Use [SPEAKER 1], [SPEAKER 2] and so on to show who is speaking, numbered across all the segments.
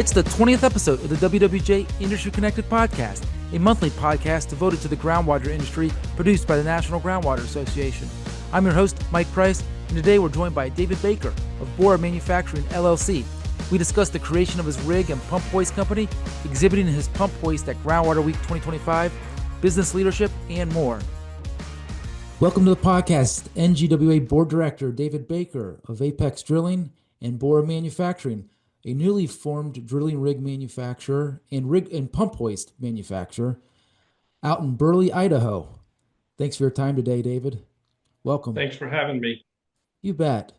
[SPEAKER 1] It's the 20th episode of the WWJ Industry Connected Podcast, a monthly podcast devoted to the groundwater industry produced by the National Groundwater Association. I'm your host, Mike Price, and today we're joined by David Baker of Borah Manufacturing, LLC. We discuss the creation of his rig and pump hoist company, exhibiting his pump hoist at Groundwater Week 2025, business leadership, and more. Welcome to the podcast, NGWA Board Director David Baker of Apex Drilling and Borah Manufacturing, a newly formed drilling rig manufacturer and rig and pump hoist manufacturer out in Burley, Idaho. Thanks for your time today, David. Welcome.
[SPEAKER 2] Thanks for having me.
[SPEAKER 1] You bet.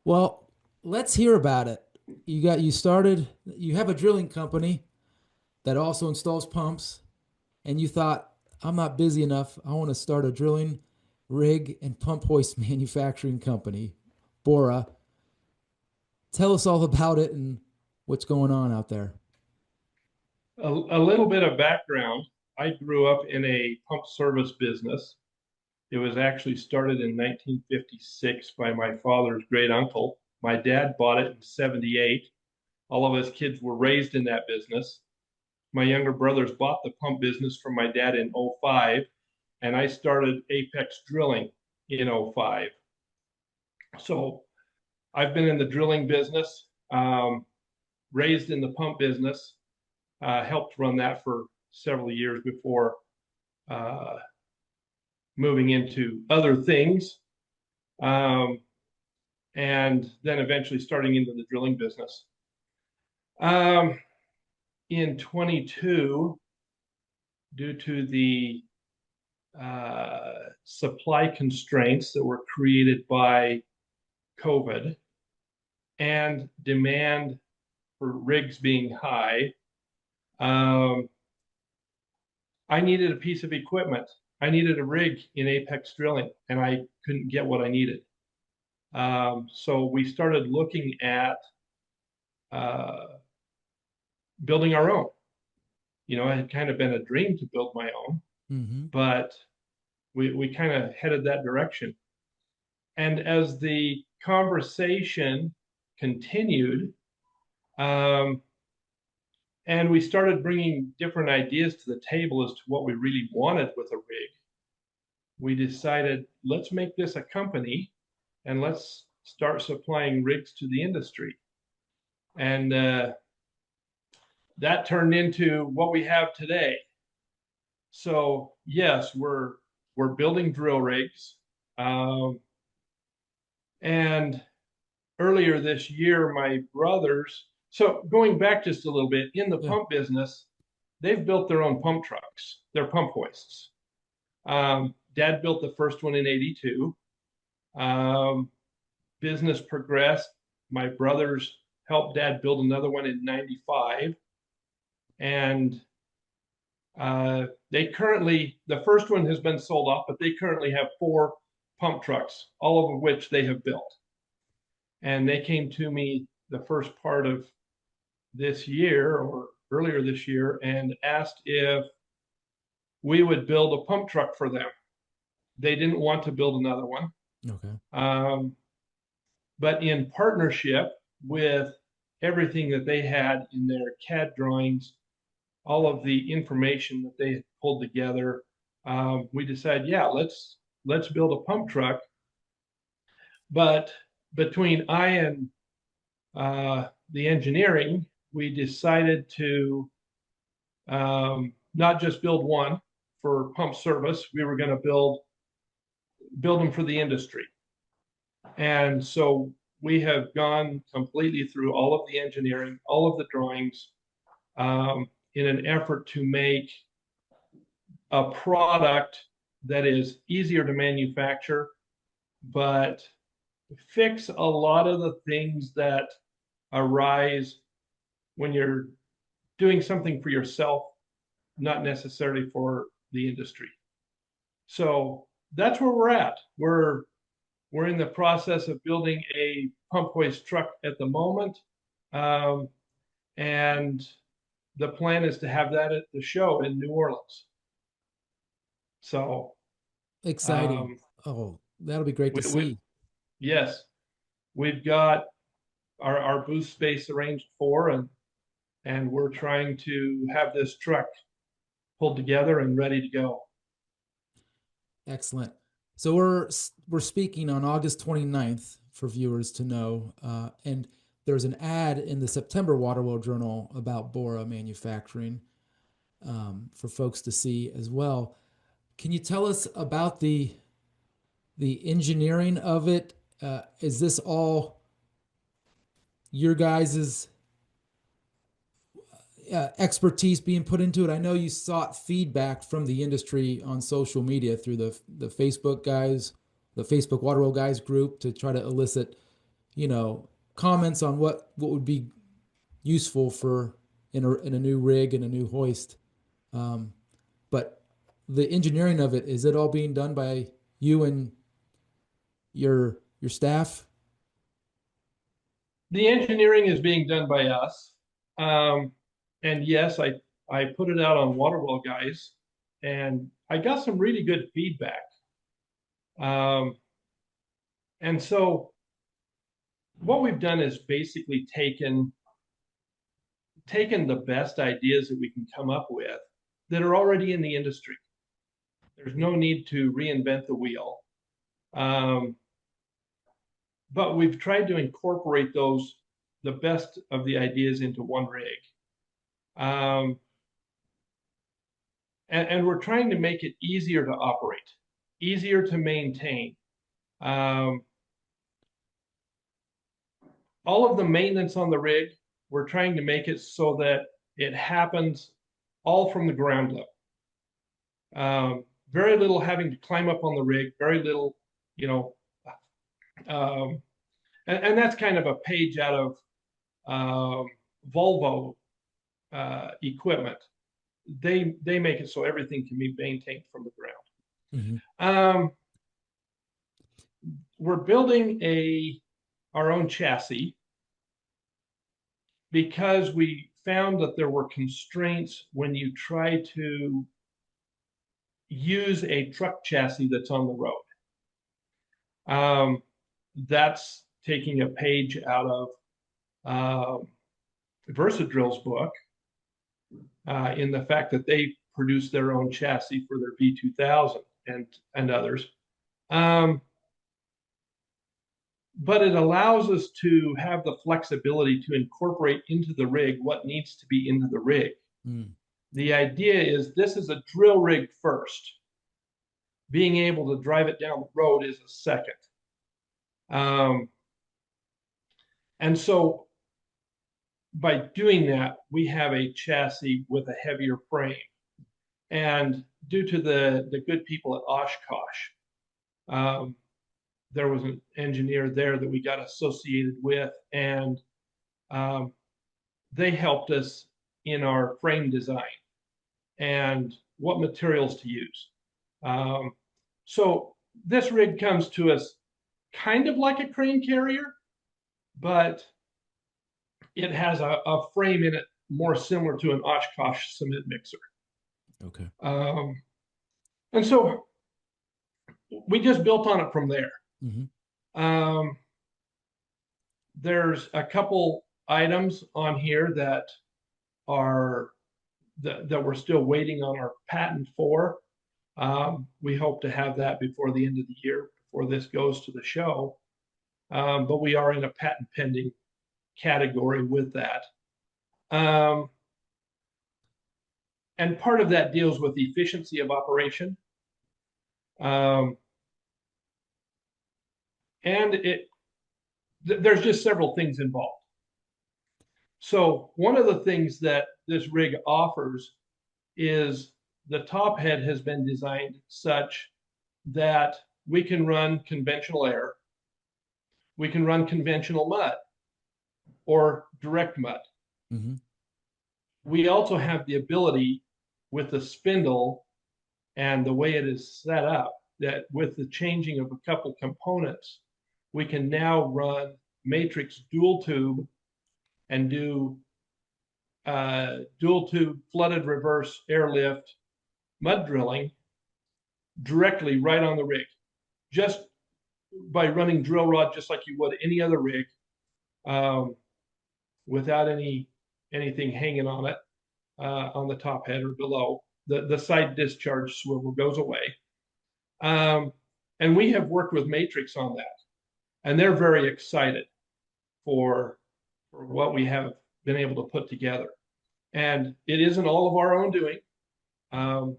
[SPEAKER 1] Well, let's hear about it. You have a drilling company that also installs pumps, and you thought, I'm not busy enough. I want to start a drilling rig and pump hoist manufacturing company, Borah. Tell us all about it and what's going on out there.
[SPEAKER 2] A little bit of background. I grew up in a pump service business. It was actually started in 1956 by my father's great uncle. My dad bought it in 78. All of us kids were raised in that business. My younger brothers bought the pump business from my dad in 05, and I started Apex Drilling in 05. So I've been in the drilling business, raised in the pump business, helped run that for several years before moving into other things, and then eventually starting into the drilling business. In 22, due to the supply constraints that were created by COVID and demand for rigs being high, I needed a piece of equipment. I needed a rig in Apex Drilling, and I couldn't get what I needed. So we started looking at building our own. You know, it had kind of been a dream to build my own, but we kind of headed that direction. And as the conversation continued, and we started bringing different ideas to the table as to what we really wanted with a rig, we decided, let's make this a company and let's start supplying rigs to the industry. And that turned into what we have today. So yes, we're building drill rigs. And earlier this year, my brothers, so going back just a little bit, in the pump business, they've built their own pump trucks, their pump hoists. Dad built the first one in 82. Business progressed. My brothers helped Dad build another one in 95. And the first one has been sold off, but they currently have 4 pump trucks, all of which they have built. And they came to me the first part of this year or earlier this year and asked if we would build a pump truck for them. They didn't want to build another one.
[SPEAKER 1] Okay.
[SPEAKER 2] But in partnership with everything that they had in their CAD drawings, all of the information that they had pulled together, we decided, let's build a pump truck. But between I and the engineering, we decided to not just build one for pump service. We were going to build them for the industry. And so we have gone completely through all of the engineering, all of the drawings, in an effort to make a product that is easier to manufacture, but fix a lot of the things that arise when you're doing something for yourself, not necessarily for the industry. So that's where we're at. We're in the process of building a pump hoist truck at the moment. And the plan is to have that at the show in New Orleans. So
[SPEAKER 1] exciting. That'll be great to see.
[SPEAKER 2] Yes, we've got our booth space arranged for, and and we're trying to have this truck pulled together and ready to go.
[SPEAKER 1] Excellent. So we're speaking on August 29th for viewers to know, and there's an ad in the September Waterwell Journal about Borah manufacturing for folks to see as well. Can you tell us about the engineering of it? Is this all your guys's expertise being put into it? I know you sought feedback from the industry on social media through the Facebook guys, the Facebook Waterwell guys group, to try to elicit, comments on what would be useful for in a new rig and a new hoist. But the engineering of it, is it all being done by you and your staff?
[SPEAKER 2] The engineering is being done by us. And yes, I put it out on Waterwell guys, and I got some really good feedback. And so what we've done is basically taken the best ideas that we can come up with that are already in the industry. There's no need to reinvent the wheel. But we've tried to incorporate the best of the ideas into one rig. And we're trying to make it easier to operate, easier to maintain. All of the maintenance on the rig, we're trying to make it so that it happens all from the ground up. Very little having to climb up on the rig, very little, and that's kind of a page out of Volvo equipment. They make it so everything can be maintained from the ground. Mm-hmm. We're building our own chassis because we found that there were constraints when you try to use a truck chassis that's on the road. That's taking a page out of Versadrill's book, in the fact that they produce their own chassis for their V2000 and others. But it allows us to have the flexibility to incorporate into the rig what needs to be into the rig. Mm. The idea is this is a drill rig first. Being able to drive it down the road is a second. And so by doing that, we have a chassis with a heavier frame. And due to the good people at Oshkosh, there was an engineer there that we got associated with, and they helped us in our frame design and what materials to use. So this rig comes to us kind of like a crane carrier, but it has a frame in it more similar to an Oshkosh cement mixer.
[SPEAKER 1] Okay.
[SPEAKER 2] And so we just built on it from there. Mm-hmm. There's a couple items on here that we're still waiting on our patent for. We hope to have that before the end of the year, before this goes to the show. But we are in a patent pending category with that. And part of that deals with efficiency of operation. And there's just several things involved. So one of the things that this rig offers is the top head has been designed such that we can run conventional air, we can run conventional mud or direct mud. Mm-hmm. We also have the ability with the spindle and the way it is set up that with the changing of a couple components, we can now run matrix dual tube and do dual tube flooded reverse airlift mud drilling directly right on the rig, just by running drill rod just like you would any other rig, without any anything hanging on it on the top head or below. The side discharge swivel goes away. And we have worked with Matrix on that, and they're very excited for what we have been able to put together. And it isn't all of our own doing.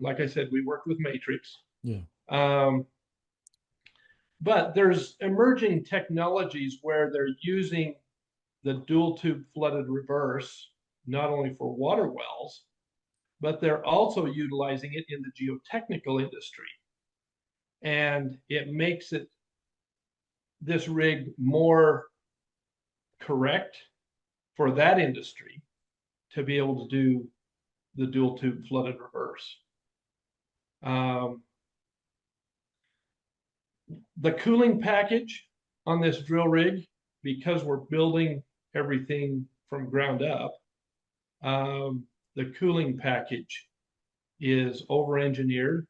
[SPEAKER 2] Like I said, we worked with Matrix.
[SPEAKER 1] Yeah.
[SPEAKER 2] But there's emerging technologies where they're using the dual tube flooded reverse, not only for water wells, but they're also utilizing it in the geotechnical industry. And it makes this rig more correct for that industry to be able to do the dual tube flooded reverse. The cooling package on this drill rig, because we're building everything from ground up, the cooling package is over-engineered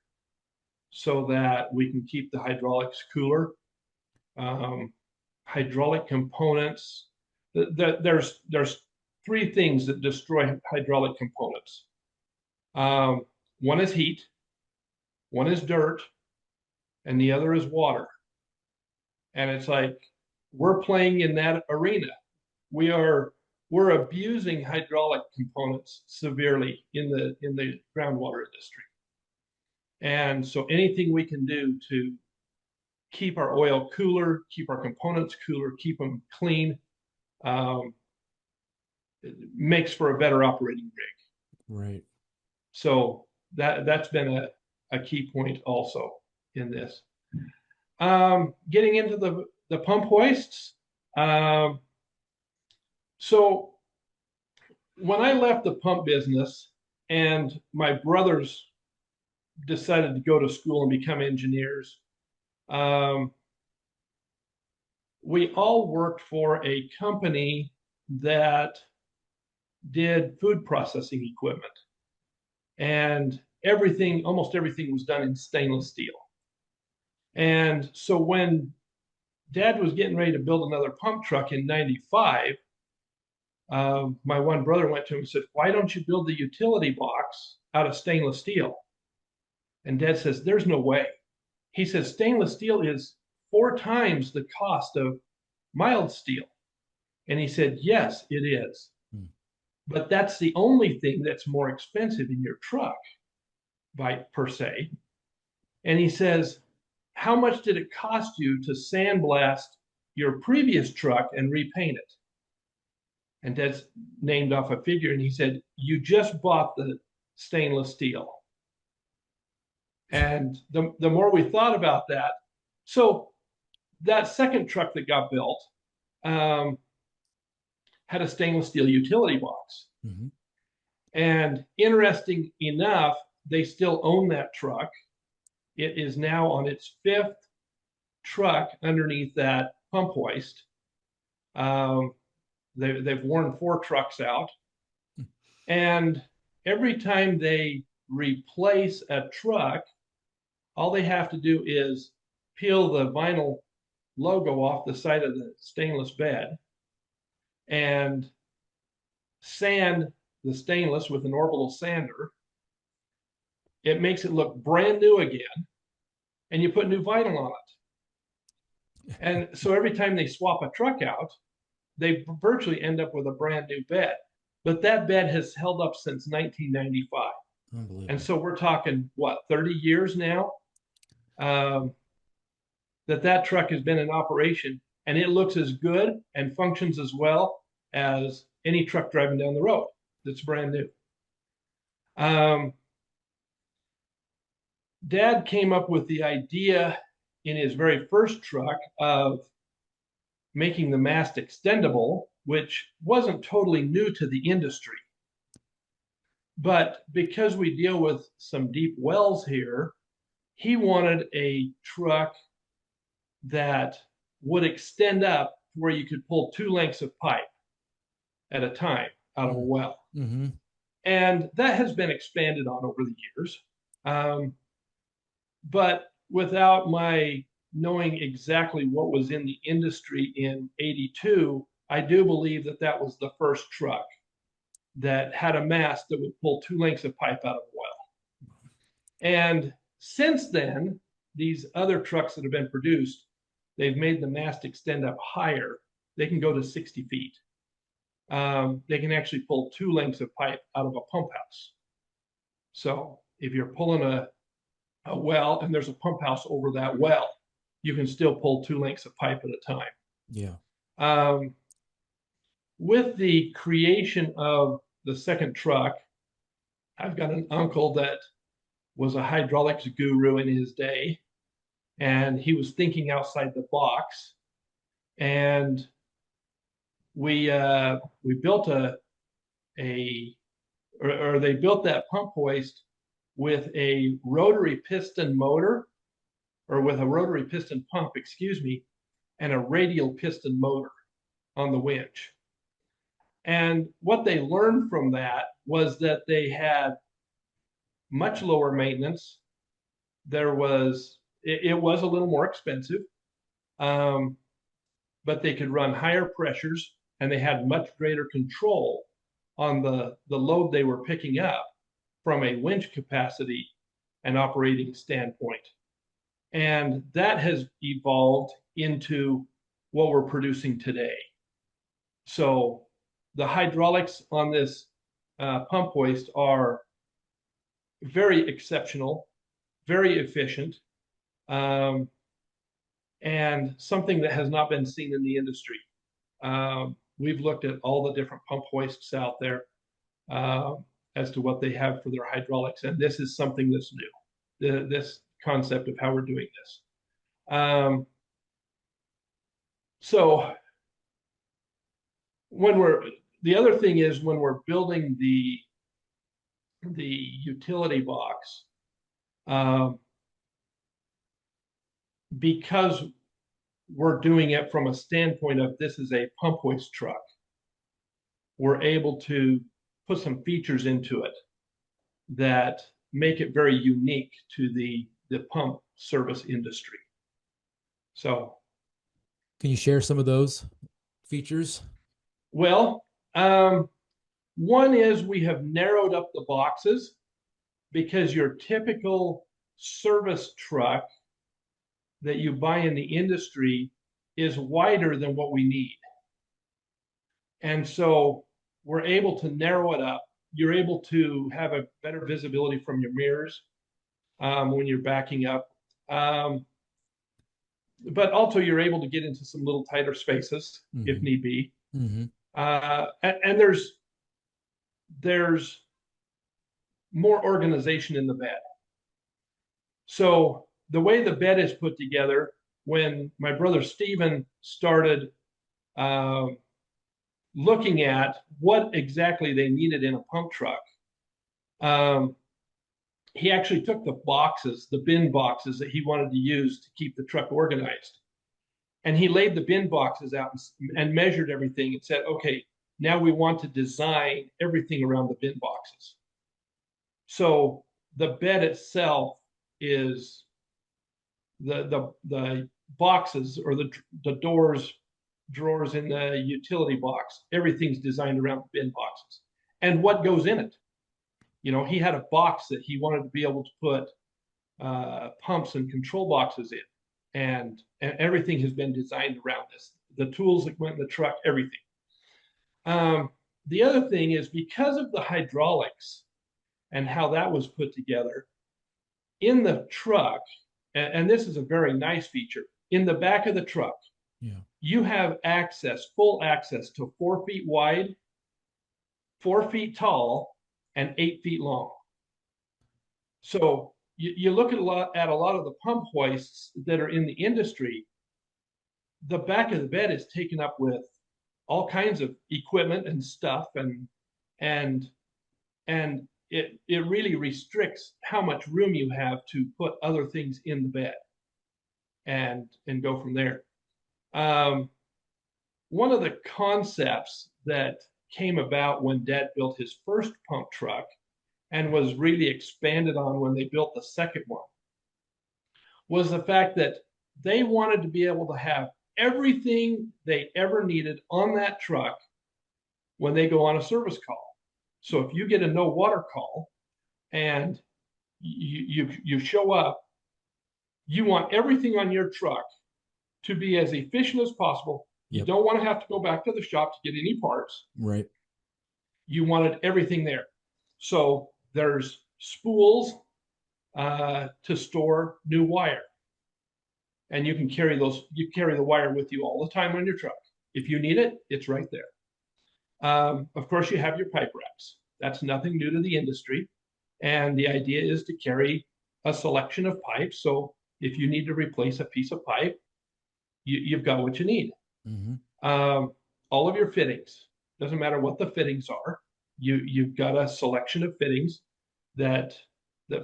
[SPEAKER 2] so that we can keep the hydraulics cooler. Hydraulic components, there's three things that destroy hydraulic components. One is heat, one is dirt, and the other is water. And it's like, we're playing in that arena. We're abusing hydraulic components severely in the groundwater industry. And so anything we can do to keep our oil cooler, keep our components cooler, keep them clean, makes for a better operating rig.
[SPEAKER 1] Right.
[SPEAKER 2] So that's been a key point also in this. Getting into the pump hoists. So when I left the pump business and my brothers decided to go to school and become engineers, we all worked for a company that did food processing equipment, and almost everything was done in stainless steel. And so when Dad was getting ready to build another pump truck in '95, my one brother went to him and said, "Why don't you build the utility box out of stainless steel?" And Dad says, "There's no way." He says, "Stainless steel is 4 times the cost of mild steel." And he said, "Yes, it is. But that's the only thing that's more expensive in your truck, per se." And he says, "How much did it cost you to sandblast your previous truck and repaint it?" And Dad's named off a figure, and he said, "You just bought the stainless steel." And the more we thought about that, so that second truck that got built had a stainless steel utility box.
[SPEAKER 1] Mm-hmm.
[SPEAKER 2] And interesting enough, they still own that truck. It is now on its 5th truck underneath that pump hoist. They've worn 4 trucks out. And every time they replace a truck, all they have to do is peel the vinyl logo off the side of the stainless bed and sand the stainless with an orbital sander. It makes it look brand new again, and you put new vinyl on it. And so every time they swap a truck out, they virtually end up with a brand new bed. But that bed has held up since 1995.
[SPEAKER 1] Unbelievable. And
[SPEAKER 2] so we're talking, what, 30 years now that truck has been in operation, and it looks as good and functions as well as any truck driving down the road that's brand new. Dad came up with the idea in his very first truck of making the mast extendable, which wasn't totally new to the industry. But because we deal with some deep wells here, he wanted a truck that would extend up where you could pull 2 lengths of pipe at a time out of a well.
[SPEAKER 1] Mm-hmm.
[SPEAKER 2] And that has been expanded on over the years. But without my knowing exactly what was in the industry in '82, I do believe that was the first truck that had a mast that would pull 2 lengths of pipe out of the well. And since then, these other trucks that have been produced, they've made the mast extend up higher. They can go to 60 feet. They can actually pull 2 lengths of pipe out of a pump house. So if you're pulling a well and there's a pump house over that well, you can still pull 2 lengths of pipe at a time.
[SPEAKER 1] Yeah.
[SPEAKER 2] With the creation of the second truck, I've got an uncle that was a hydraulics guru in his day, and he was thinking outside the box. And we built they built that pump hoist with a rotary piston motor, or with a rotary piston pump, excuse me, and a radial piston motor on the winch. And what they learned from that was that they had much lower maintenance. It was a little more expensive, but they could run higher pressures, and they had much greater control on the load they were picking up from a winch capacity and operating standpoint. And that has evolved into what we're producing today. So the hydraulics on this pump hoist are very exceptional, very efficient, and something that has not been seen in the industry. We've looked at all the different pump hoists out there as to what they have for their hydraulics, and this is something that's new, this concept of how we're doing this. So the other thing is, when we're building the utility box, because we're doing it from a standpoint of this is a pump hoist truck, we're able to put some features into it that make it very unique to the pump service industry. So,
[SPEAKER 1] can you share some of those features?
[SPEAKER 2] Well, one is we have narrowed up the boxes, because your typical service truck that you buy in the industry is wider than what we need. And so we're able to narrow it up. You're able to have a better visibility from your mirrors when you're backing up. But also you're able to get into some little tighter spaces if need be. And there's more organization in the bed. So the way the bed is put together, when my brother Stephen started looking at what exactly they needed in a pump truck, he actually took the boxes, the bin boxes that he wanted to use to keep the truck organized, and he laid the bin boxes out and measured everything and said, okay, now we want to design everything around the bin boxes. So the bed itself is the boxes, or the drawers in the utility box. Everything's designed around the bin boxes and what goes in it. You know, he had a box that he wanted to be able to put pumps and control boxes in, and everything has been designed around this. The tools that went in the truck, everything. The other thing is, because of the hydraulics and how that was put together in the truck, and this is a very nice feature, in the back of the truck, you have full access to 4 feet wide, 4 feet tall, and 8 feet long. So you look at a lot of the pump hoists that are in the industry, the back of the bed is taken up with all kinds of equipment and stuff, and it really restricts how much room you have to put other things in the bed and go from there. One of the concepts that came about when Dad built his first pump truck, and was really expanded on when they built the second one, was the fact that they wanted to be able to have everything they ever needed on that truck when they go on a service call. So if you get a no water call and you show up, you want everything on your truck to be as efficient as possible. You
[SPEAKER 3] Yep.
[SPEAKER 2] don't want to have to go back to the shop to get any parts.
[SPEAKER 3] Right.
[SPEAKER 2] You wanted everything there. So there's spools to store new wire. And you can carry the wire with you all the time on your truck. If you need it, it's right there. Of course, you have your pipe racks. That's nothing new to the industry. And the idea is to carry a selection of pipes. So if you need to replace a piece of pipe, you've got what you need. All of your fittings, doesn't matter what the fittings are, you've got a selection of fittings that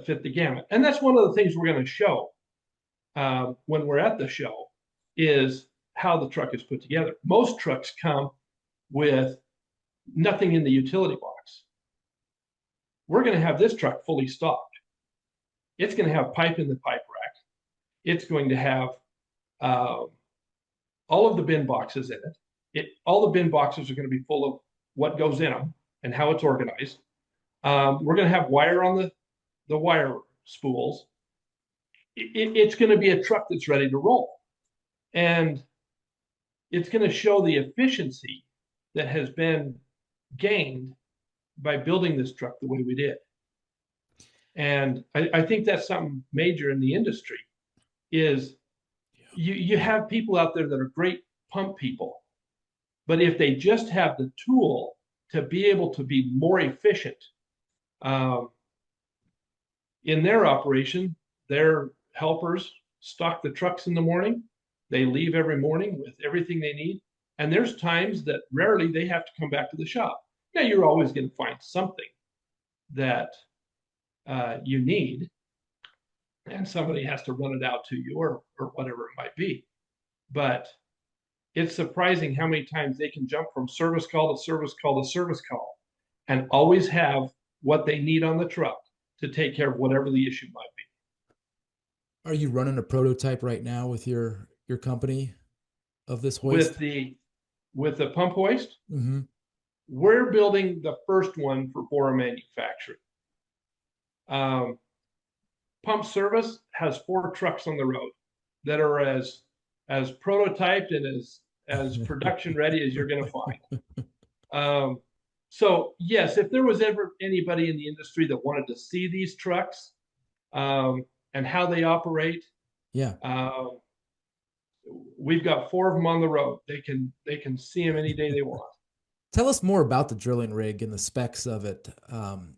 [SPEAKER 2] fit the gamut. And that's one of the things we're going to show when we're at the show, is how the truck is put together. Most trucks come with nothing in the utility box. We're going to have this truck fully stocked. It's going to have pipe in the pipe rack. It's going to have all of the bin boxes in it. All the bin boxes are going to be full of what goes in them and how it's organized. We're going to have wire on the wire spools. It's going to be a truck that's ready to roll. And it's going to show the efficiency that has been gained by building this truck the way we did. And I think that's something major in the industry is you have people out there that are great pump people, but if they just have the tool to be able to be more efficient in their operation, their helpers stock the trucks in the morning. They leave every morning with everything they need. And there's times that rarely they have to come back to the shop. Now, you're always going to find something that you need, and somebody has to run it out to you or whatever it might be. But it's surprising how many times they can jump from service call to service call to service call and always have what they need on the truck to take care of whatever the issue might be.
[SPEAKER 3] Are you running a prototype right now with your company of this hoist?
[SPEAKER 2] With the pump hoist? We're building the first one for Borah manufacturing. Pump Service has 4 trucks on the road that are as prototyped and as production ready as you're going to find. So yes, if there was ever anybody in the industry that wanted to see these trucks and how they operate, we've got 4 of them on the road. They can see them any day they want.
[SPEAKER 3] Tell us more about the drilling rig and the specs of it,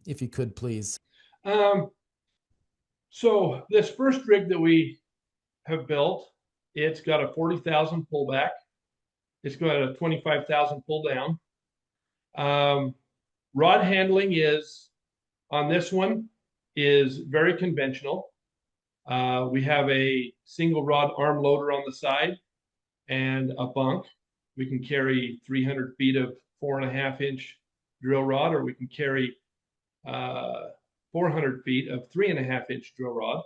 [SPEAKER 3] if you could, please.
[SPEAKER 2] So this first rig that we have built, it's got a 40,000 pullback. It's got a 25,000 pull down. Rod handling is on this one is very conventional. We have a single rod arm loader on the side and a bunk. We can carry 300 feet of 4.5-inch drill rod, or we can carry 400 feet of 3.5-inch drill rod.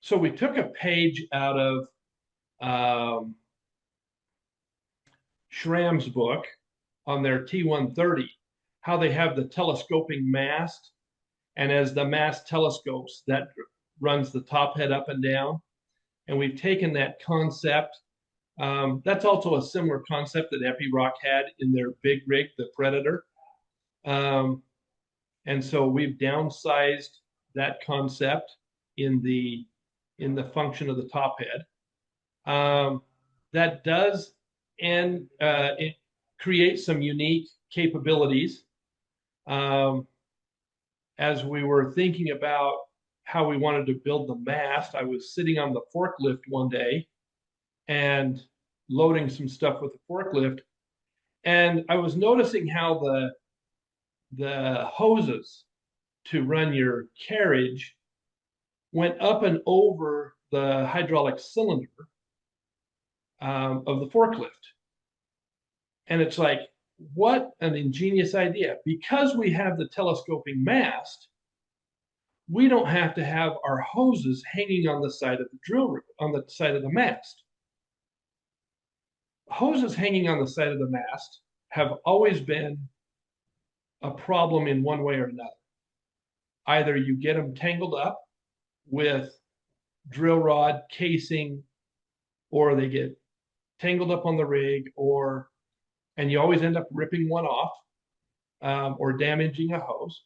[SPEAKER 2] So we took a page out of Schramm's book on their T130, how they have the telescoping mast, and as the mast telescopes, that runs the top head up and down. And we've taken that concept. That's also a similar concept that Epiroc had in their big rig, the Predator. And so we've downsized that concept in the function of the top head. That does it create some unique capabilities. As we were thinking about how we wanted to build the mast, I was sitting on the forklift one day and loading some stuff with the forklift, and I was noticing how the hoses to run your carriage went up and over the hydraulic cylinder of the forklift. And it's like, what an ingenious idea. Because we have the telescoping mast, we don't have to have our hoses hanging on the side of the drill rig, on the side of the mast. hoses hanging on the side of the mast have always been a problem in one way or another. Either you get them tangled up with drill rod casing, or they get tangled up on the rig, and you always end up ripping one off, or damaging a hose.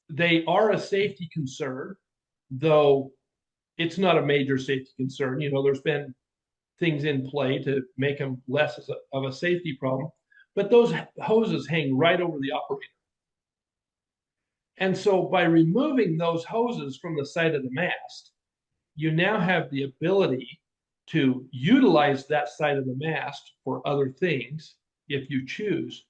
[SPEAKER 2] They are a safety concern, though it's not a major safety concern. There's been things in play to make them less of a safety problem, but those hoses hang right over the operator. And so by removing those hoses from the side of the mast, you now have the ability to utilize that side of the mast for other things if you choose.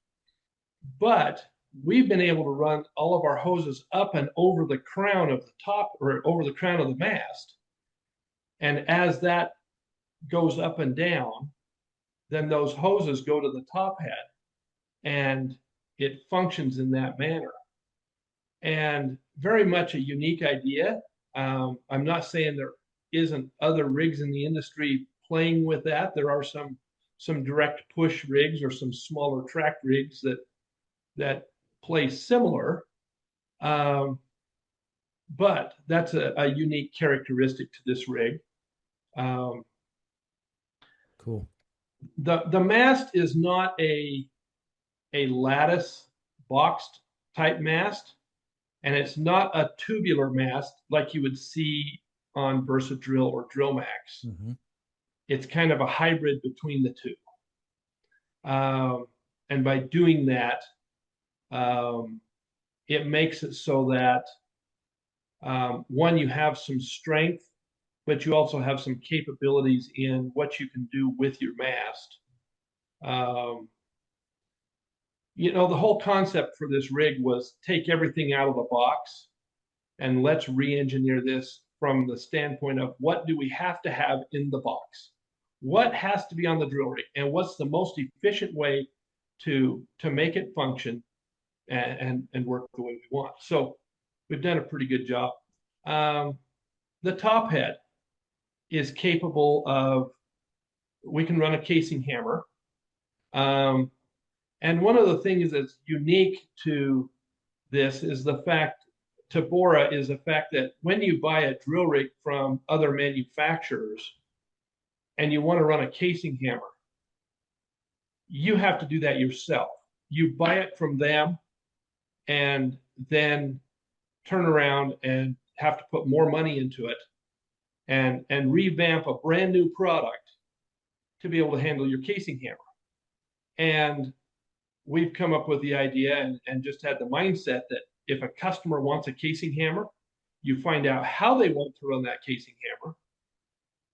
[SPEAKER 2] But we've been able to run all of our hoses up and over the crown of the top, or over the crown of the mast. And as that goes up and down, then those hoses go to the top head, and it functions in that manner. And very much a unique idea. I'm not saying there isn't other rigs in the industry playing with that. There are some direct push rigs or some smaller track rigs that play similar. But that's a unique characteristic to this rig.
[SPEAKER 3] Cool.
[SPEAKER 2] The mast is not a lattice boxed type mast, and it's not a tubular mast like you would see on Versadrill or Drillmax.
[SPEAKER 3] Mm-hmm.
[SPEAKER 2] It's kind of a hybrid between the two. And by doing that, it makes it so that, one, you have some strength, but you also have some capabilities in what you can do with your mast. The whole concept for this rig was take everything out of the box and let's re-engineer this from the standpoint of what do we have to have in the box? What has to be on the drill rig, and what's the most efficient way to make it function and work the way we want? So we've done a pretty good job. The top head is capable of, we can run a casing hammer. And one of the things that's unique to this is the fact, to Borah, is the fact that when you buy a drill rig from other manufacturers and you want to run a casing hammer, you have to do that yourself. You buy it from them and then turn around and have to put more money into it and revamp a brand new product to be able to handle your casing hammer. And we've come up with the idea and just had the mindset that if a customer wants a casing hammer, you find out how they want to run that casing hammer,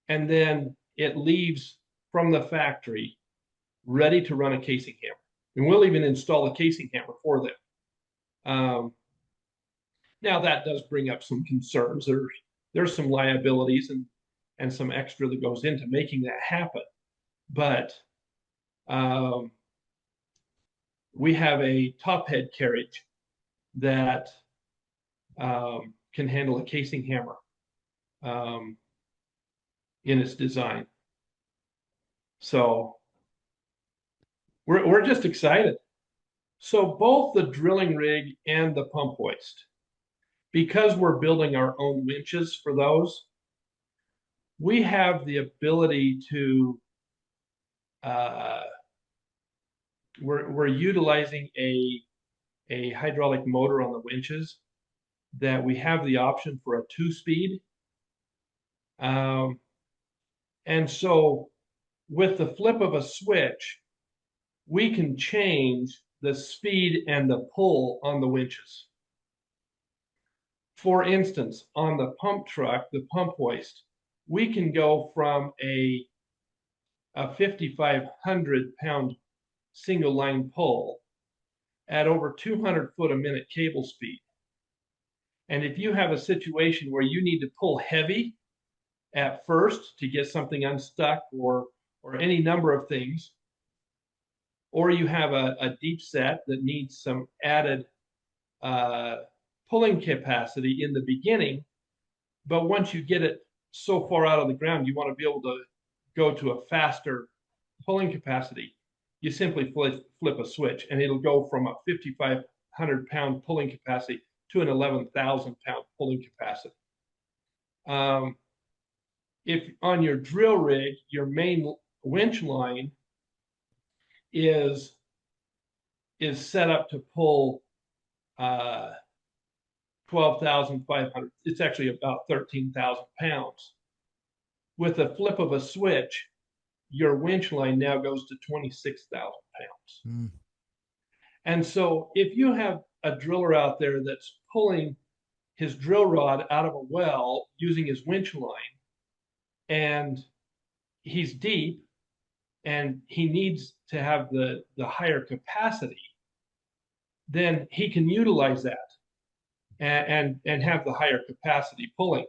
[SPEAKER 2] and then it leaves from the factory ready to run a casing hammer. And we'll even install a casing hammer for them. Now that does bring up some concerns. There's some liabilities and some extra that goes into making that happen. But we have a top head carriage that can handle a casing hammer in its design. So we're just excited. So both the drilling rig and the pump hoist, because we're building our own winches for those, we have the ability to, we're utilizing a hydraulic motor on the winches that we have the option for a 2-speed. And so with the flip of a switch, we can change the speed and the pull on the winches. For instance, on the pump truck, the pump hoist, we can go from a 5,500-pound single line pull at over 200 foot a minute cable speed. And if you have a situation where you need to pull heavy at first to get something unstuck or any number of things, or you have a deep set that needs some added pulling capacity in the beginning, but once you get it so far out of the ground, you want to be able go to a faster pulling capacity, you simply flip a switch and it'll go from a 5,500-pound pulling capacity to an 11,000-pound pulling capacity. If on your drill rig, your main winch line is set up to pull 12,500, it's actually about 13,000 pounds. With a flip of a switch, your winch line now goes to 26,000 pounds.
[SPEAKER 3] Mm.
[SPEAKER 2] And so if you have a driller out there that's pulling his drill rod out of a well using his winch line, and he's deep and he needs to have the higher capacity, then he can utilize that and have the higher capacity pulling.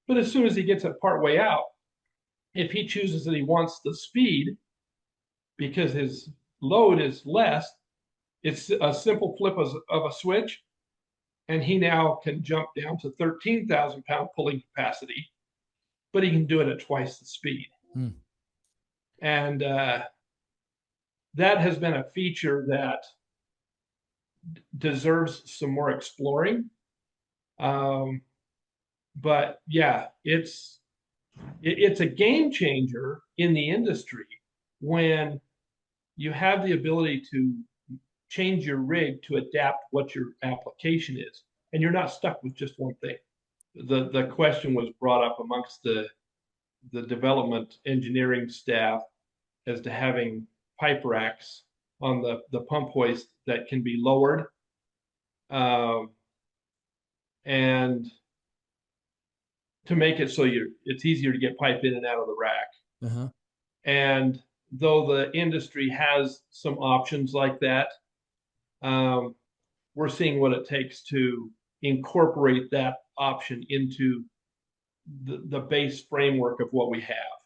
[SPEAKER 2] But as soon as he gets it part way out, if he chooses that he wants the speed because his load is less, it's a simple flip of a switch, and he now can jump down to 13,000 pound pulling capacity, but he can do it at twice the speed.
[SPEAKER 3] Hmm.
[SPEAKER 2] And that has been a feature that deserves some more exploring. But yeah, it's a game changer in the industry when you have the ability to change your rig to adapt what your application is, and you're not stuck with just one thing. The question was brought up amongst the development engineering staff as to having pipe racks on the pump hoist that can be lowered, and to make it so it's easier to get pipe in and out of the rack.
[SPEAKER 3] Uh-huh.
[SPEAKER 2] And though the industry has some options like that, we're seeing what it takes to incorporate that option into the base framework of what we have.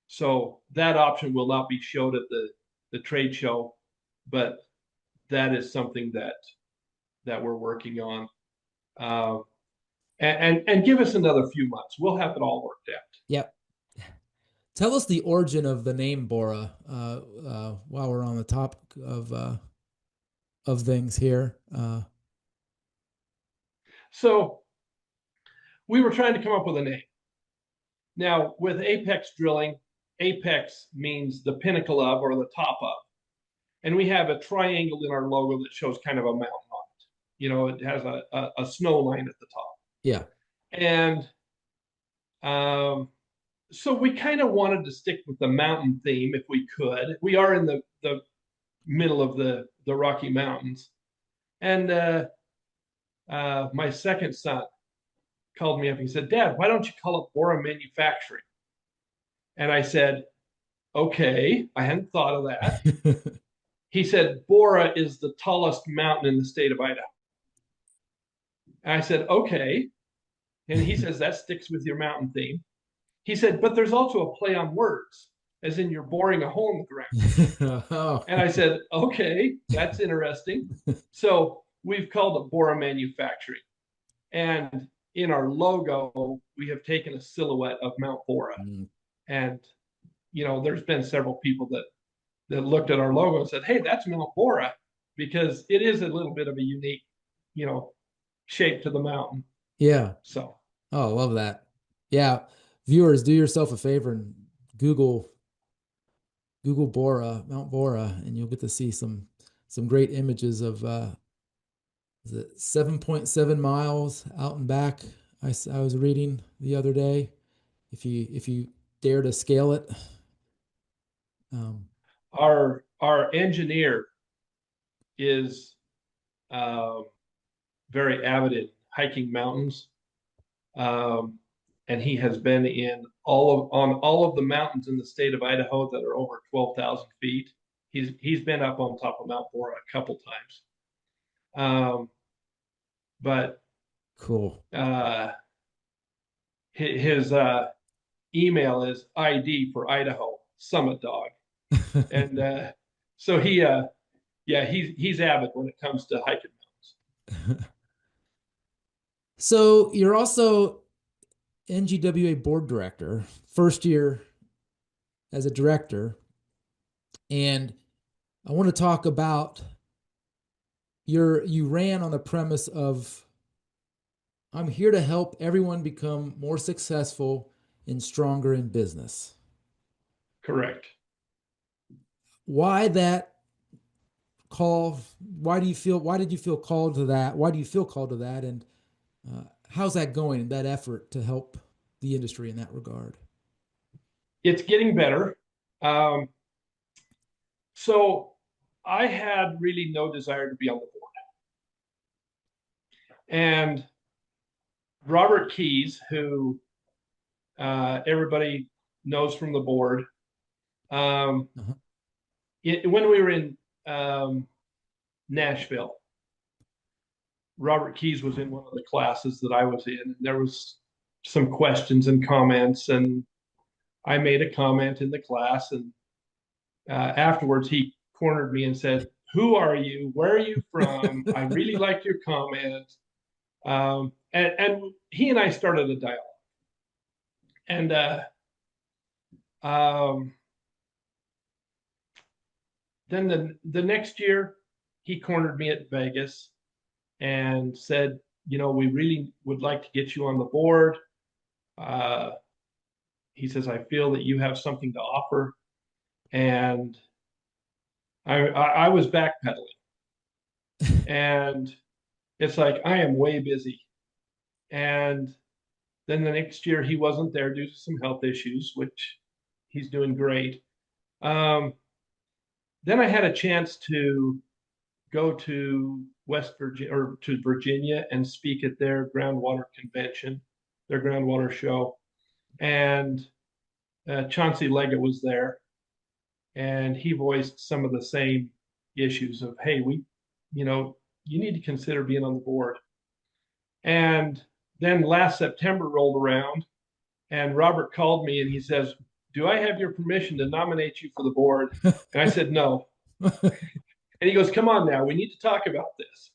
[SPEAKER 2] So that option will not be showed at the trade show, but that is something that we're working on. And give us another few months. We'll have it all worked out.
[SPEAKER 3] Yep. Tell us the origin of the name Borah, while we're on the topic of things here.
[SPEAKER 2] So we were trying to come up with a name. Now, with apex drilling, apex means the pinnacle of or the top of. And we have a triangle in our logo that shows kind of a mountain on it. You know, it has a snow line at the top.
[SPEAKER 3] Yeah.
[SPEAKER 2] And so we kind of wanted to stick with the mountain theme if we could. We are in the middle of the Rocky Mountains. And my second son called me up. He said, "Dad, why don't you call it Borah Manufacturing?" And I said, "Okay, I hadn't thought of that." He said, "Borah is the tallest mountain in the state of Idaho." And I said, "Okay." And he says, "That sticks with your mountain theme." He said, "But there's also a play on words, as in you're boring a hole in the ground."
[SPEAKER 3] Oh.
[SPEAKER 2] And I said, "Okay, that's interesting." So we've called it Borah Manufacturing. And in our logo, we have taken a silhouette of Mount Borah.
[SPEAKER 3] Mm.
[SPEAKER 2] And, you know, there's been several people that looked at our logo and said, "Hey, that's Mount Borah," because it is a little bit of a unique, you know, shape to the mountain.
[SPEAKER 3] Yeah.
[SPEAKER 2] So,
[SPEAKER 3] Oh, I love that. Yeah. Viewers, do yourself a favor and Google Borah, Mount Borah, and you'll get to see some great images of is it 7.7 miles out and back. I was reading the other day. If you dare to scale it.
[SPEAKER 2] our engineer is very avid in hiking mountains, and he has been on all of the mountains in the state of Idaho that are over 12,000 feet. He's been up on top of Mount Borah a couple times, but
[SPEAKER 3] Cool.
[SPEAKER 2] His email is ID for Idaho Summit Dog, and so he's avid when it comes to hiking mountains.
[SPEAKER 3] So you're also NGWA board director, first year as a director. And I want to talk about you ran on the premise of, I'm here to help everyone become more successful and stronger in business.
[SPEAKER 2] Correct.
[SPEAKER 3] Why that call? Why did you feel called to that? Why do you feel called to that? And how's that going, that effort to help the industry in that regard?
[SPEAKER 2] It's getting better. So I had really no desire to be on the board. And Robert Keys, who everybody knows from the board,
[SPEAKER 3] Uh-huh.
[SPEAKER 2] when we were in Nashville, Robert Keys was in one of the classes that I was in. And there was some questions and comments, and I made a comment in the class. And afterwards, he cornered me and said, "Who are you? Where are you from? I really liked your comment." And he and I started a dialogue. And then the next year, he cornered me at Vegas and said, "We really would like to get you on the board." Uh, he says, "I feel that you have something to offer." And I was backpedaling. And it's like, I am way busy. And then the next year, he wasn't there due to some health issues, which he's doing great. Then I had a chance to go to West Virginia or to Virginia and speak at their groundwater convention, their groundwater show. And Chauncey Leggett was there, and he voiced some of the same issues of, hey, you need to consider being on the board. And then last September rolled around, and Robert called me and he says, "Do I have your permission to nominate you for the board?" And I said, "No." And he goes, "Come on now, we need to talk about this."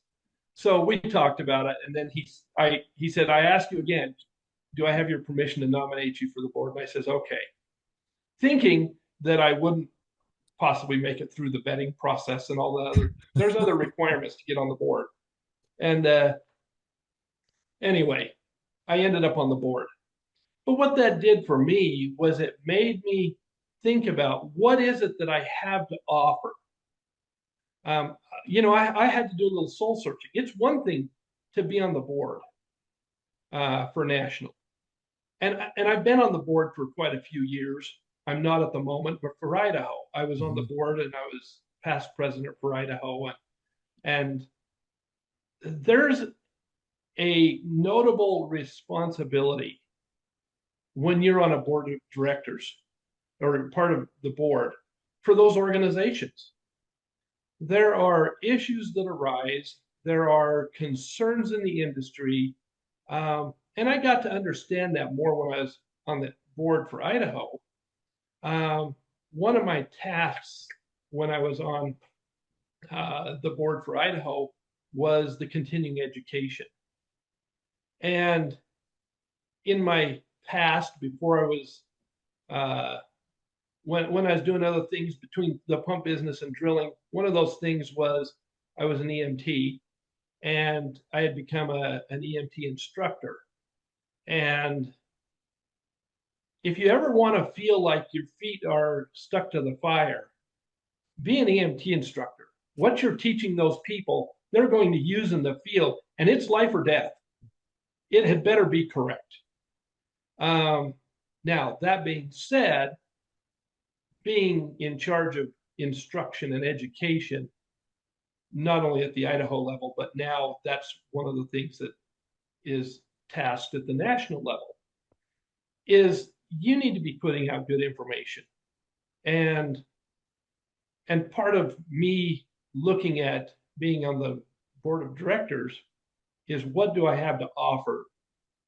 [SPEAKER 2] So we talked about it, and then he said, "I ask you again, do I have your permission to nominate you for the board?" And I says, "Okay," thinking that I wouldn't possibly make it through the vetting process and all the there's other requirements to get on the board. And anyway, I ended up on the board. But what that did for me was it made me think about, what is it that I have to offer? I had to do a little soul searching. It's one thing to be on the board for national. And I've been on the board for quite a few years. I'm not at the moment, but for Idaho, I was on the board and I was past president for Idaho. And there's a notable responsibility when you're on a board of directors or part of the board for those organizations. There are issues that arise. There are concerns in the industry. And I got to understand that more when I was on the board for Idaho. One of my tasks when I was on the board for Idaho was the continuing education. And in my past, before I was, when I was doing other things between the pump business and drilling, one of those things was I was an EMT, and I had become an EMT instructor. And if you ever want to feel like your feet are stuck to the fire, be an EMT instructor. What you're teaching those people, they're going to use in the field, and it's life or death. It had better be correct. Now, that being said, being in charge of instruction and education, not only at the Idaho level, but now that's one of the things that is tasked at the national level, is you need to be putting out good information. And part of me looking at being on the board of directors is, what do I have to offer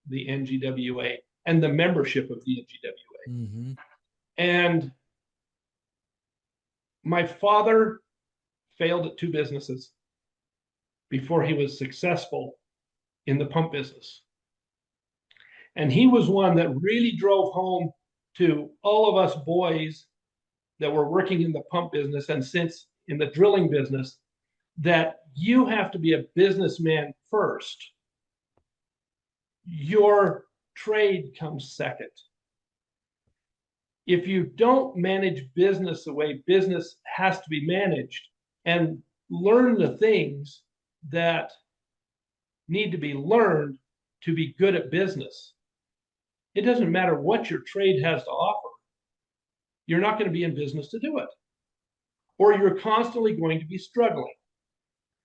[SPEAKER 2] the NGWA and the membership of the NGWA?
[SPEAKER 3] Mm-hmm.
[SPEAKER 2] And my father failed at 2 businesses before he was successful in the pump business. And he was one that really drove home to all of us boys that were working in the pump business and since in the drilling business, that you have to be a businessman first. Your trade comes second. If you don't manage business the way business has to be managed and learn the things that need to be learned to be good at business, it doesn't matter what your trade has to offer. You're not going to be in business to do it, or you're constantly going to be struggling.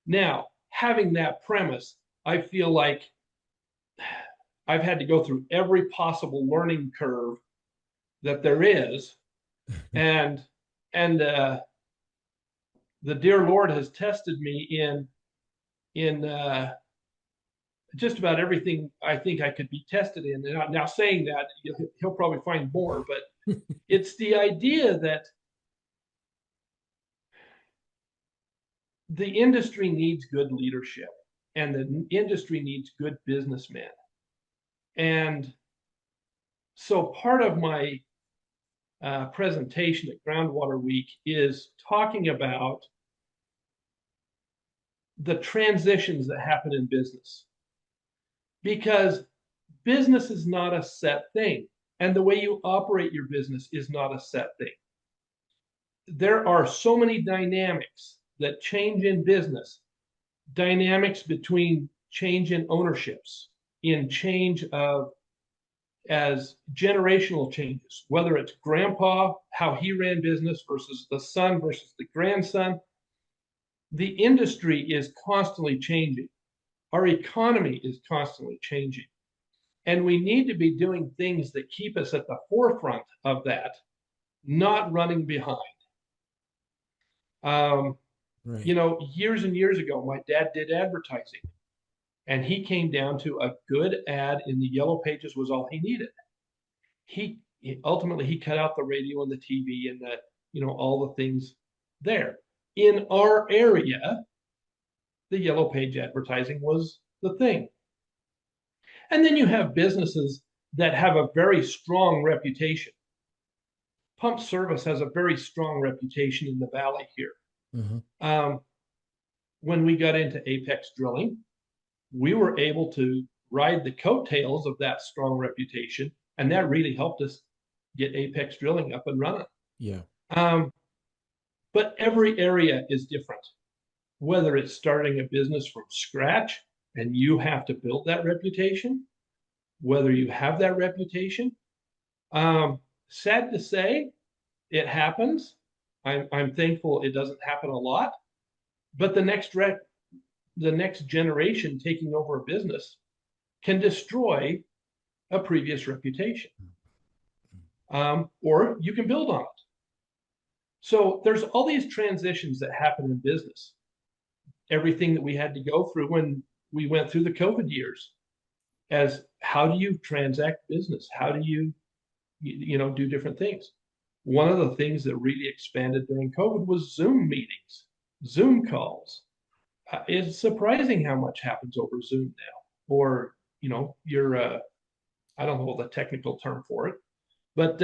[SPEAKER 2] Now, having that premise, I feel like I've had to go through every possible learning curve that there is, and the dear Lord has tested me in just about everything I think I could be tested in. And now saying that, he'll probably find more, but it's the idea that the industry needs good leadership and the industry needs good businessmen. And so part of my presentation at Groundwater Week is talking about the transitions that happen in business, because business is not a set thing, and the way you operate your business is not a set thing. There are so many dynamics that change in business, dynamics between change in ownerships, in change of as generational changes, whether it's grandpa, how he ran business versus the son versus the grandson. The industry is constantly changing. Our economy is constantly changing. And we need to be doing things that keep us at the forefront of that, not running behind.
[SPEAKER 3] Right.
[SPEAKER 2] You know, years and years ago, my dad did advertising, and he came down to a good ad in the Yellow Pages was all he needed. He ultimately cut out the radio and the TV and the, you know, all the things there. In our area, the Yellow Page advertising was the thing. And then you have businesses that have a very strong reputation. Pump Service has a very strong reputation in the valley here.
[SPEAKER 3] Uh-huh.
[SPEAKER 2] When we got into Apex Drilling, we were able to ride the coattails of that strong reputation, and that really helped us get Apex Drilling up and running.
[SPEAKER 3] Yeah.
[SPEAKER 2] But every area is different, whether it's starting a business from scratch and you have to build that reputation, whether you have that reputation. Sad to say, it happens. I'm thankful it doesn't happen a lot, but the next generation taking over a business can destroy a previous reputation, or you can build on it. So there's all these transitions that happen in business. Everything that we had to go through when we went through the COVID years, as how do you transact business? How do you do different things? One of the things that really expanded during COVID was Zoom meetings, Zoom calls. It's surprising how much happens over Zoom now, or you're I don't know the technical term for it, but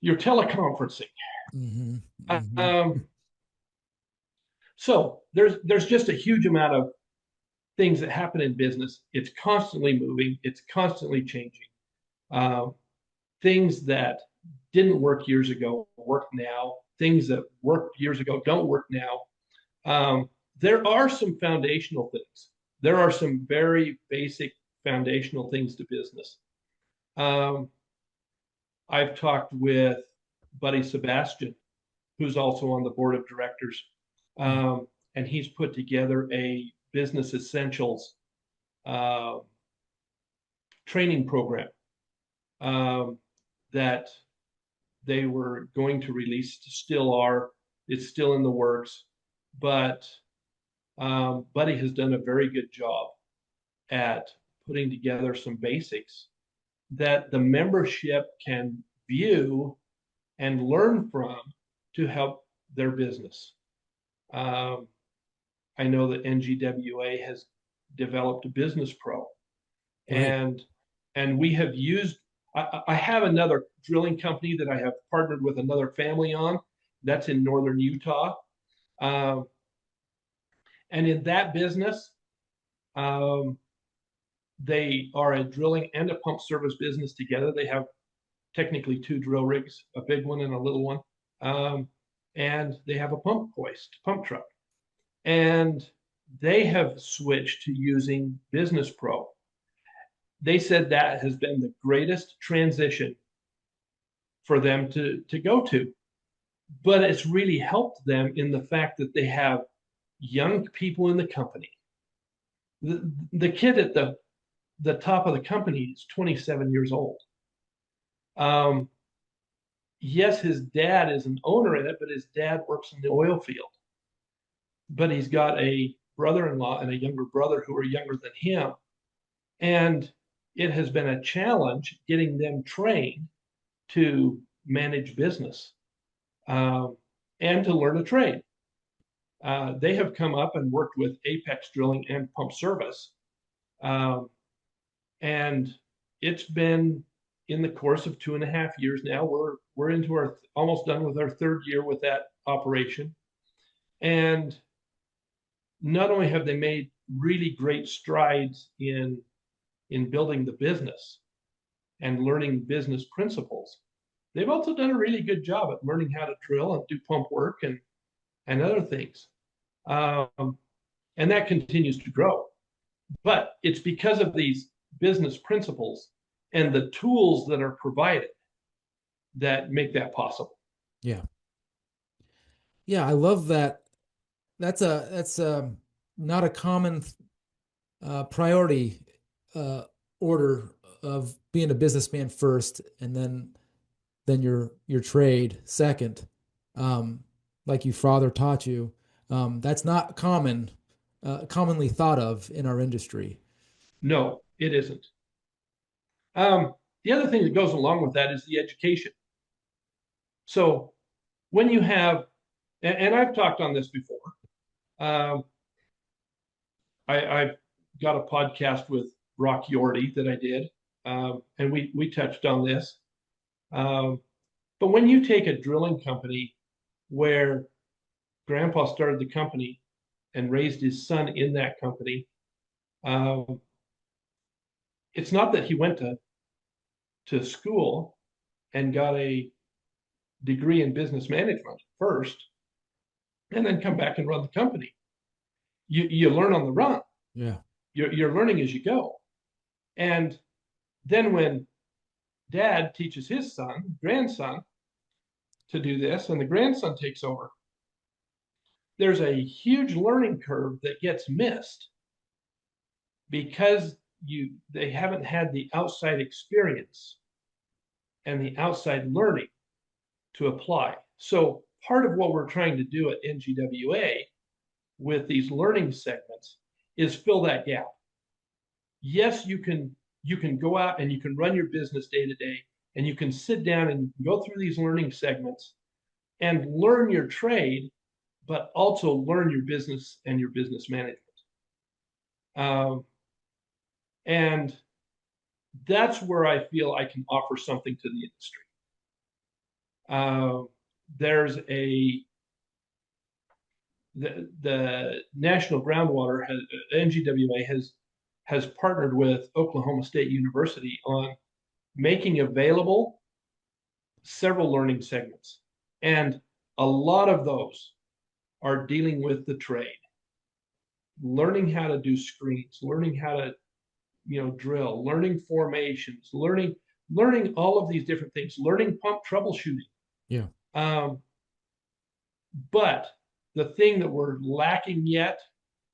[SPEAKER 2] you're teleconferencing.
[SPEAKER 3] Mm-hmm. Mm-hmm.
[SPEAKER 2] So there's just a huge amount of things that happen in business. It's constantly moving. It's constantly changing. Things that didn't work years ago work now. Things that worked years ago don't work now. There are some foundational things. There are some very basic foundational things to business. I've talked with Buddy Sebastian, who's also on the board of directors, and he's put together a business essentials training program that they were going to release, still are. It's still in the works, but Buddy has done a very good job at putting together some basics that the membership can view and learn from to help their business. I know that NGWA has developed a Business Pro,
[SPEAKER 3] Right.
[SPEAKER 2] and we have used I have another drilling company that I have partnered with another family on. That's in northern Utah. Um, and in that business, um, they are a drilling and a pump service business together. They have technically two drill rigs, a big one and a little one. Um, and they have a pump truck. And they have switched to using Business Pro. They said that has been the greatest transition for them to go to. But it's really helped them in the fact that they have young people in the company. The kid at the top of the company is 27 years old. Yes, his dad is an owner in it, but his dad works in the oil field. But he's got a brother-in-law and a younger brother who are younger than him. And it has been a challenge getting them trained to manage business and to learn a trade. They have come up and worked with Apex Drilling and Pump Service. And it's been in the course of 2.5 years now. We're into our almost done with our third year with that operation. And not only have they made really great strides in building the business and learning business principles, they've also done a really good job at learning how to drill and do pump work and other things. And that continues to grow. But it's because of these business principles and the tools that are provided that make that possible.
[SPEAKER 3] Yeah. Yeah, I love that. That's not a common priority order of being a businessman first, and then your trade second, like your father taught you. That's not commonly thought of in our industry.
[SPEAKER 2] No, it isn't. The other thing that goes along with that is the education. So when you have, and I've talked on this before, I've got a podcast with Rock Yorty that I did, and we touched on this. But when you take a drilling company where Grandpa started the company and raised his son in that company, it's not that he went to school and got a degree in business management first and then come back and run the company. You learn on the run.
[SPEAKER 3] Yeah.
[SPEAKER 2] You're learning as you go. And then when dad teaches his grandson to do this, and the grandson takes over, there's a huge learning curve that gets missed because they haven't had the outside experience and the outside learning to apply. So part of what we're trying to do at NGWA with these learning segments is fill that gap. Yes, you can go out and you can run your business day to day, and you can sit down and go through these learning segments and learn your trade, but also learn your business and your business management. And that's where I feel I can offer something to the industry. There's the National Groundwater NGWA has partnered with Oklahoma State University on making available several learning segments, and a lot of those are dealing with the trade, learning how to do screens, learning how to drill, learning formations, learning all of these different things, learning pump troubleshooting.
[SPEAKER 3] Yeah.
[SPEAKER 2] But the thing that we're lacking yet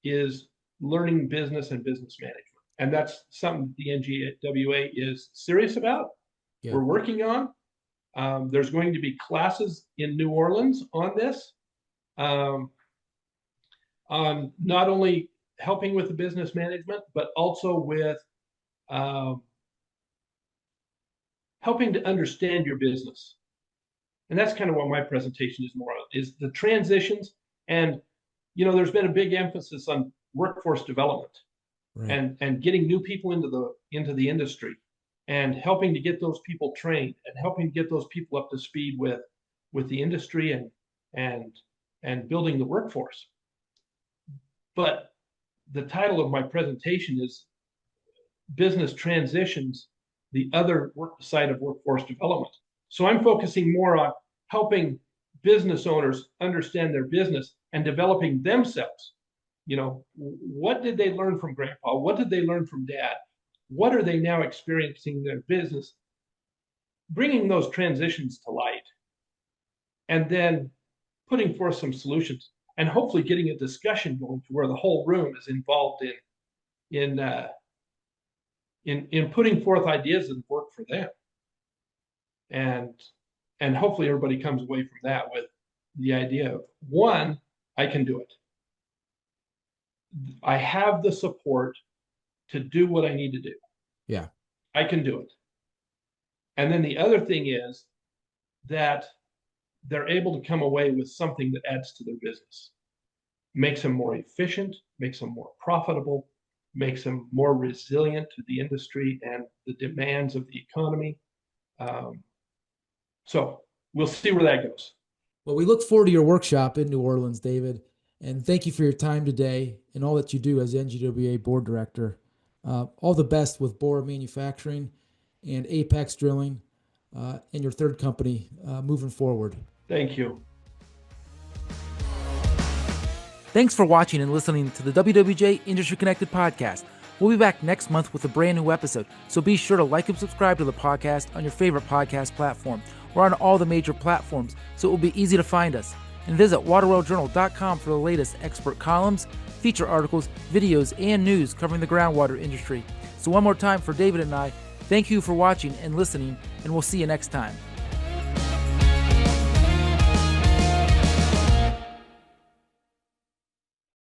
[SPEAKER 2] is learning business and business management. And that's something the NGWA is serious about. Yeah. We're working on. There's going to be classes in New Orleans on this, on not only helping with the business management, but also with helping to understand your business. And that's kind of what my presentation is more of, is the transitions. And, there's been a big emphasis on workforce development, right, and getting new people into the industry and helping to get those people trained and helping to get those people up to speed with the industry and building the workforce. But the title of my presentation is Business Transitions, the Other Side of Workforce Development. So I'm focusing more on helping business owners understand their business and developing themselves. You know, what did they learn from grandpa? What did they learn from dad? What are they now experiencing in their business? Bringing those transitions to light and then putting forth some solutions and hopefully getting a discussion going to where the whole room is involved in putting forth ideas that work for them. And hopefully everybody comes away from that with the idea of, one, I can do it. I have the support to do what I need to do.
[SPEAKER 3] Yeah.
[SPEAKER 2] I can do it. And then the other thing is that they're able to come away with something that adds to their business, makes them more efficient, makes them more profitable, makes them more resilient to the industry and the demands of the economy. So we'll see where that goes.
[SPEAKER 3] Well, we look forward to your workshop in New Orleans, David, and thank you for your time today and all that you do as NGWA board director. All the best with Borah Manufacturing and Apex Drilling and your third company moving forward.
[SPEAKER 2] Thank you.
[SPEAKER 1] Thanks for watching and listening to the WWJ Industry Connected podcast. We'll be back next month with a brand new episode, so be sure to like and subscribe to the podcast on your favorite podcast platform. We're on all the major platforms, so it will be easy to find us. And visit waterwelljournal.com for the latest expert columns, feature articles, videos, and news covering the groundwater industry. So one more time for David and I, thank you for watching and listening, and we'll see you next time.